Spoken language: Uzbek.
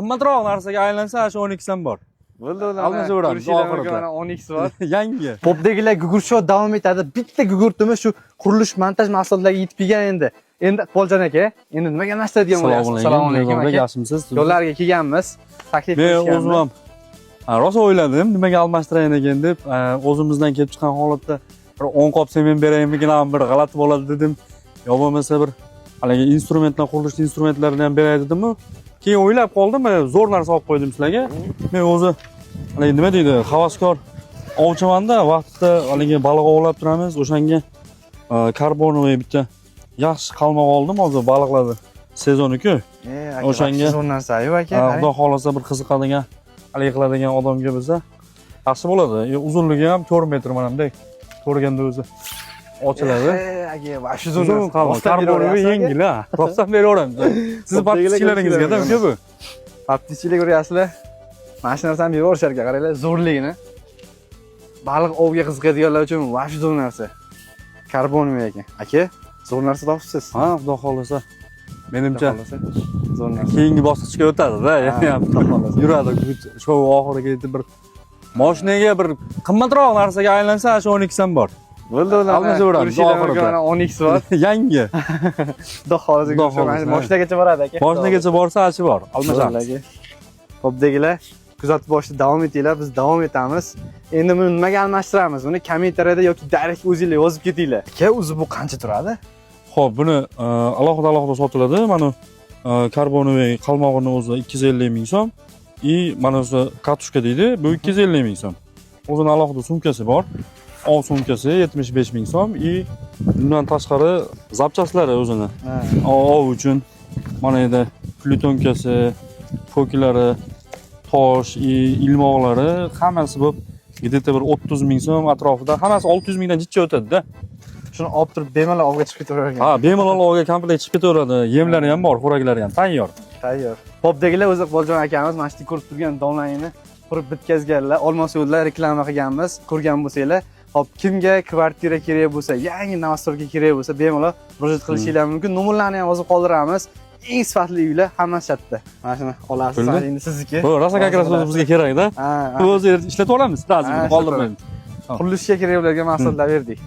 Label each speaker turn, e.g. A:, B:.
A: Qimmatroq narsaga aylansa shu 12 so'm bor.
B: Bo'ldi,
A: Almashaveramiz oxirida.
B: 12 bor.
A: Yangi.
B: Popdagilar gugurtshot davom etadi. Bitta gugurtimiz shu qurilish montaj mahsulotlariga yetib kelgan endi. Endi Iqboljon aka, endi nimaga almashtiradigan bo'lyapsiz?
A: Assalomu alaykum aka, yaxshimisiz?
B: Yo'llarga kelganmiz. Taklif qilishganmiz.
A: Men o'zim ham rosa o'yladim, nimaga almashtirayin ekan deb, o'zimizdan kelib chiqqan holatda bir 10 qop sement beraymikin, ham bir g'alati bo'ladi dedim. Yo bo'lmasa bir haligi instrumentlar, qurilish instrumentlarini ham beray dedim-ku. Keyin o'ylab qoldim, zo'r narsa olib qo'ydim sizlarga. Men o'zi haligi nima deydi, havaskor ovchimanda vaqtida haligi baliq ovlab turamiz, o'shanga karbonoviy bitta yaxshi qalmoq oldim hozir baliqlarni sezoni-ku. O'shanga
B: zo'r narsa-yu aka.
A: Xudo xolasa bir qiziqadigan, haligi qiladigan odamga bo'lsa yaxshi bo'ladi. Uzunligi ham 4 metr manamda. Ko'rganda o'zi ochiladi.
B: Aka, va shu zo'r narsa.
A: Karbonoviy yengil ha. Rostdan beraveramiz. Siz podpischalaringizga-da bu.
B: Podpischalik ko'ryapsizlar. Mana shu narsani beraverishar ekan, qaranglar, zo'rligini. Baliq ovga qiziqadiganlar uchun va shu zo'r narsa. Karbonoviy ekan. Aka, zo'r narsa topibsiz.
A: Ha, xudo xolasa. Menimcha
B: zo'r narsa.
A: Keyingi bosqichga o'tadi-da, ya'ni yuradi. Shu oxiriga yetib bir mashinaga bir qimmatroq narsaga aylansa shu 12 so'm bor.
B: Bo'ldi,
A: almashaveramiz oxirida.
B: 12 bor.
A: Yangi.
B: Xudo xolasa, mashinagacha boradi aka.
A: Mashinagacha borsa achi bor. Almashamiz.
B: Popdagilar kuzatib borishda davom etinglar, biz davom etamiz. Endi buni nimaga almashtiramiz? Buni kommentariyada yoki direkt o'zingizlar yozib ketinglar. Aka, o'zi bu qancha turadi?
A: Xo'p, buni alohida sotiladi. Mana karbonoviy qalmog'ini o'zi 250 ming so'm. Mana o'zi katushka deydi. Bu 250 ming so'm. O'zining alohida sumkasi bor. Ov sumkasi 75 ming so'm. Bundan tashqari zapchaslari o'zini. Ov uchun mana endi plutonkasi, foklari, tosh, ilmoqlari hammasi bo'lib где-то bir 30 ming so'm atrofida. Hammasi 600 mingdan jichcha o'tadi-da.
B: Shuni olib turib bemalol ovga chiqib ketavergan.
A: Ha, bemalol ovga komplekt chiqib ketaveradi. Yemlari ham bor, xo'raklari ham tayyor.
B: Tayyor. Popdagilar o'zi Iqboljon akamiz mana shu ko'rib turgan donlaringni qurib bitkazganlar. Olmos yo'lda reklama qilganmiz. Ko'rgan bo'lsanglar, hop kimga kvartira kerak bo'lsa, yangi novostorga kerak bo'lsa, bemalol murojaat qilishingiz mumkin. Nomerlarni ham yozib qoldiramiz. Eng sifatli uylar hammasi chatda. Mana shuni olasiz, endi sizniki.
A: Bu rosa kakras bizga kerak-da. O'zingiz ishlatib olamiz, ta'zimni qoldirmaymiz.
B: Qurilishga kerak bo'lgan mahsulotlar berdik.